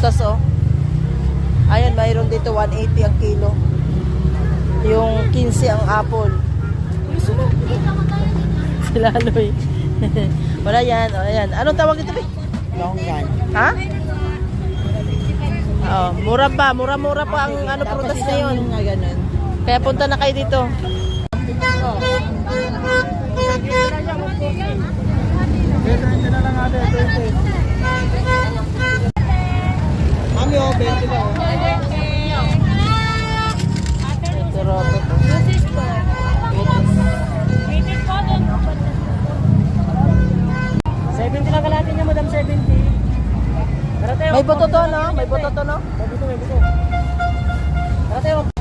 Tas oh. Ayan, mayroon dito 180 ang kilo. Yung 15 ang apple. Sila Aloy. Wala yan, wala yan. Anong tawag ito, be? Longgan. Ha? Oh, mura pa, mura-mura pa ang ano prutas na yun. Kaya punta na kayo dito. Mami, oh, 20 ba? Ito roto to. 70 lang kalahati niya, madam, 70. May buto to, no? May buto to, no? May buto. Tara tayo.